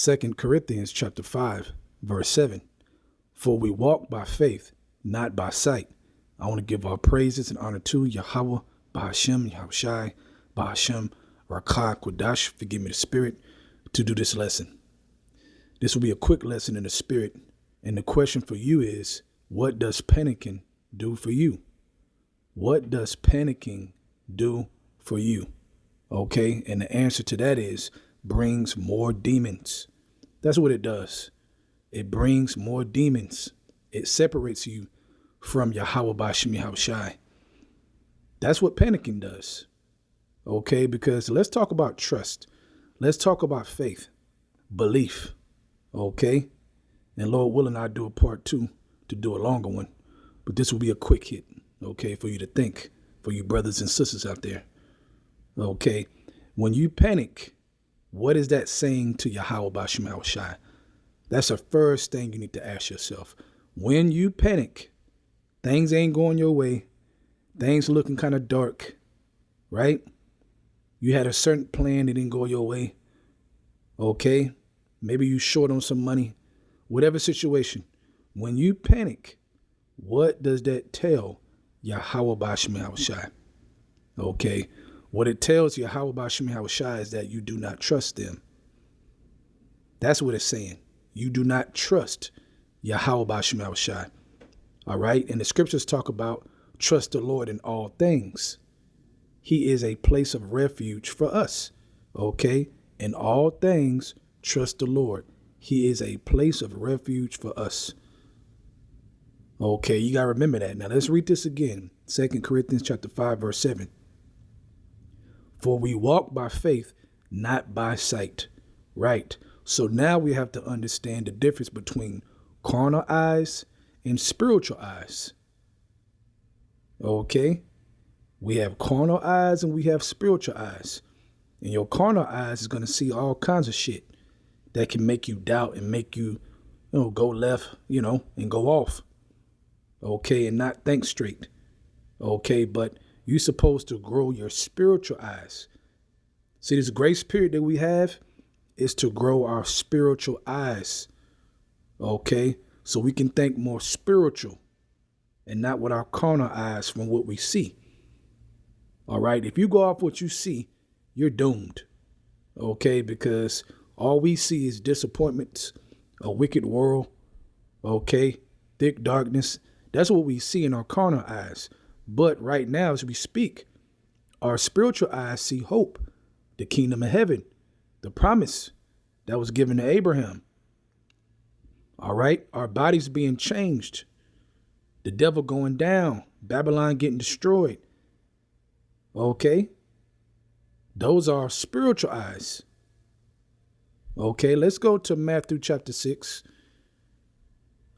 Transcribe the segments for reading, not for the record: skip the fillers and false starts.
2 Corinthians chapter 5, verse 7. For we walk by faith, not by sight. I want to give our praises and honor to YAHAWAH, BAHASHAM, YAHAWASHI, BAHASHAM, RAKA, Kodash, forgive me the spirit, to do this lesson. This will be a quick lesson in the spirit. And the question for you is, what does panicking do for you? What does panicking do for you? Okay. And the answer to that is brings more demons. That's what it does. It brings more demons. It separates you from YAHAWAH, BAHASHAM, YAHAWASHI. That's what panicking does. Okay. Because let's talk about trust. Let's talk about faith, belief. Okay. And Lord willing, I'll do a part 2 to do a longer one. But this will be a quick hit. Okay. For you to think, for you brothers and sisters out there. Okay. When you panic, what is that saying to YAHAWAH, BAHASHAM, YAHAWASHI? That's the first thing you need to ask yourself. When you panic, things ain't going your way. Things looking kind of dark, right? You had a certain plan that didn't go your way. Okay. Maybe you short on some money, whatever situation. When you panic, what does that tell YAHAWAH, BAHASHAM, YAHAWASHI? Okay. What it tells YAHAWAH, BAHASHAM, YAHAWASHI is that you do not trust them. That's what it's saying. You do not trust YAHAWAH, BAHASHAM, YAHAWASHI. All right. And the scriptures talk about trust the Lord in all things. He is a place of refuge for us. Okay. In all things, trust the Lord. He is a place of refuge for us. Okay. You got to remember that. Now let's read this again. 2 Corinthians chapter 5, verse 7. For we walk by faith, not by sight. Right. So now we have to understand the difference between carnal eyes and spiritual eyes. Okay. We have carnal eyes and we have spiritual eyes. And your carnal eyes is going to see all kinds of shit that can make you doubt and make you, go left, and go off. Okay. And not think straight. Okay. But you're supposed to grow your spiritual eyes. See, this grace period that we have is to grow our spiritual eyes. Okay. So we can think more spiritual and not with our carnal eyes from what we see. All right. If you go off what you see, you're doomed. Okay. Because all we see is disappointments, a wicked world. Okay. Thick darkness. That's what we see in our carnal eyes. But right now, as we speak, our spiritual eyes see hope, the kingdom of heaven, the promise that was given to Abraham. All right. Our bodies being changed, the devil going down, Babylon getting destroyed. Okay. Those are spiritual eyes. Okay. Let's go to Matthew chapter 6.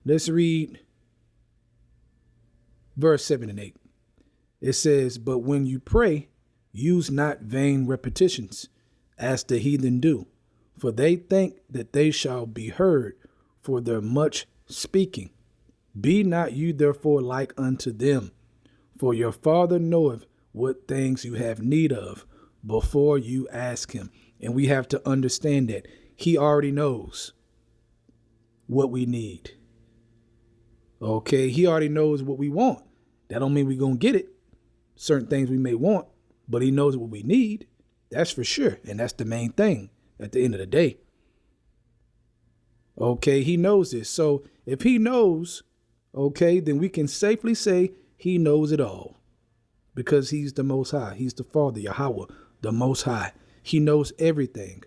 Let's read verse 7 and 8. It says, but when you pray, use not vain repetitions, as the heathen do, for they think that they shall be heard for their much speaking. Be not you therefore like unto them, for your Father knoweth what things you have need of before you ask him. And we have to understand that he already knows what we need. Okay, he already knows what we want. That don't mean we're going to get it. Certain things we may want, but he knows what we need. That's for sure. And that's the main thing at the end of the day. Okay, he knows this. So if he knows, okay, then we can safely say he knows it all because he's the Most High. He's the Father, YAHAWAH, the Most High. He knows everything.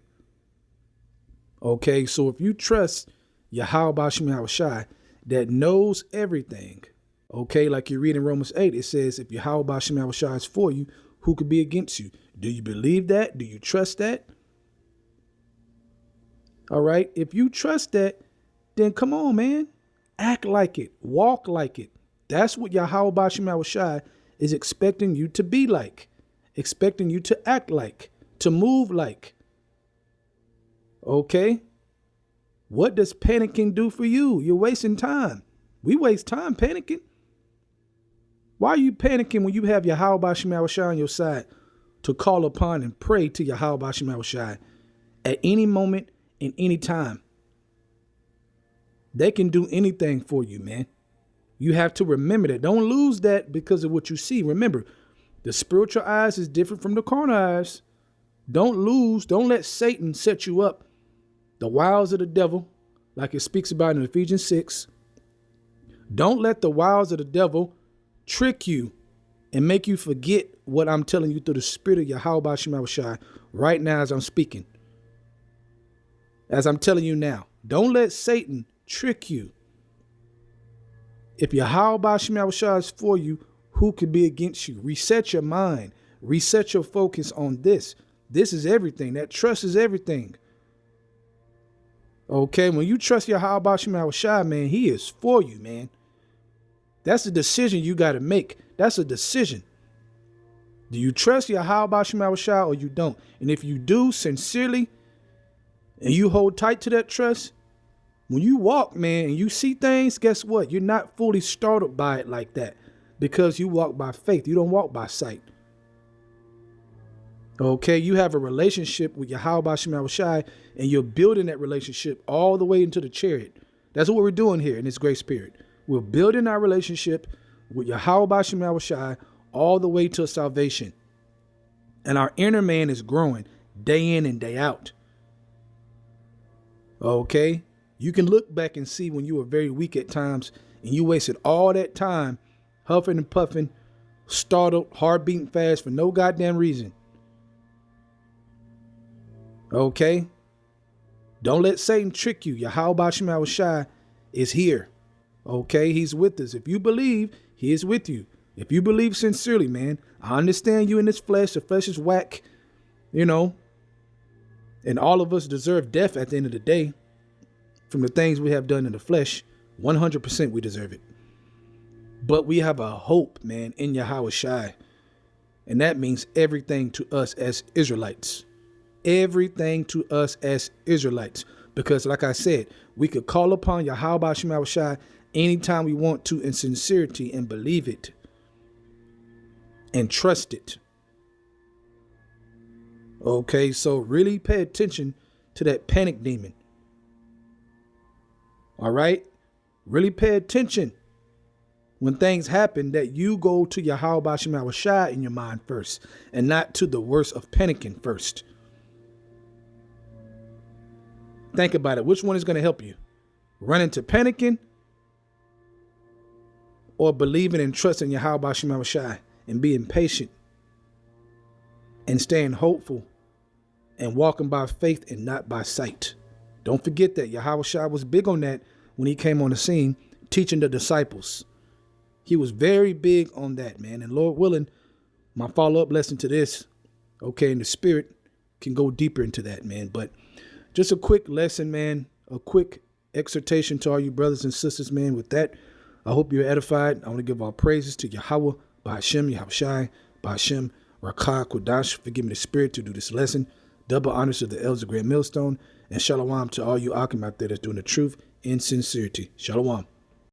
Okay, so if you trust YAHAWAH, BAHASHAM, YAHAWASHI that knows everything, okay, like you read in Romans 8, it says, if YAHAWAH, BAHASHAM, YAHAWASHI is for you, who could be against you? Do you believe that? Do you trust that? All right. If you trust that, then come on, man. Act like it. Walk like it. That's what YAHAWAH, BAHASHAM, YAHAWASHI is expecting you to be like, expecting you to act like, to move like. Okay. What does panicking do for you? You're wasting time. We waste time panicking. Why are you panicking when you have YAHAWAH, BAHASHAM, YAHAWASHI on your side to call upon and pray to YAHAWAH, BAHASHAM, YAHAWASHI at any moment, in any time. They can do anything for you, man. You have to remember that. Don't lose that because of what you see. Remember, the spiritual eyes is different from the carnal eyes. Don't let Satan set you up. The wiles of the devil, like it speaks about in Ephesians 6. Don't let the wiles of the devil trick you and make you forget what I'm telling you through the spirit of YAHAWASHI right now as I'm speaking. As I'm telling you now, don't let Satan trick you. If YAHAWASHI is for you, who could be against you? Reset your mind. Reset your focus on this. This is everything. That trust is everything. Okay, when you trust YAHAWASHI, man, he is for you, man. That's a decision you got to make. That's a decision. Do you trust YAHAWASHI or you don't? And if you do sincerely and you hold tight to that trust, when you walk, man, and you see things, guess what? You're not fully startled by it like that because you walk by faith. You don't walk by sight. Okay, you have a relationship with YAHAWASHI and you're building that relationship all the way into the chariot. That's what we're doing here in this grace period. We're building our relationship with YAHAWASHI all the way to salvation. And our inner man is growing day in and day out. Okay, you can look back and see when you were very weak at times and you wasted all that time huffing and puffing, startled, heart beating fast for no goddamn reason. Okay, don't let Satan trick you. YAHAWASHI is here. Okay, he's with us. If you believe, he is with you. If you believe sincerely, man, I understand you in this flesh. The flesh is whack, you know, and all of us deserve death at the end of the day from the things we have done in the flesh. 100% we deserve it. But we have a hope, man, in YAHAWASHI. And that means everything to us as Israelites. Everything to us as Israelites. Because like I said, we could call upon YAHAWASHI anytime we want to in sincerity and believe it and trust it. Okay, so really pay attention to that panic demon. All right, really pay attention when things happen that you go to YAHAWASHI in your mind first and not to the worst of panicking first. Think about it. Which one is going to help you? Run into panicking or believing and trusting YAHAWASHI and being patient and staying hopeful and walking by faith and not by sight. Don't forget that YAHAWASHI was big on that when he came on the scene teaching the disciples. He was very big on that, man. And Lord willing, my follow-up lesson to this, okay, in the spirit can go deeper into that, man. But just a quick lesson, man, a quick exhortation to all you brothers and sisters, man. With that, I hope you're edified. I want to give all praises to Yahawah, BAHASHAM, YAHAWASHI, BAHASHAM, Rakah, Kodash, forgive me the spirit to do this lesson. Double honors to the elders of Great Millstone. And shalom to all you Akim out there that's doing the truth in sincerity. Shalom.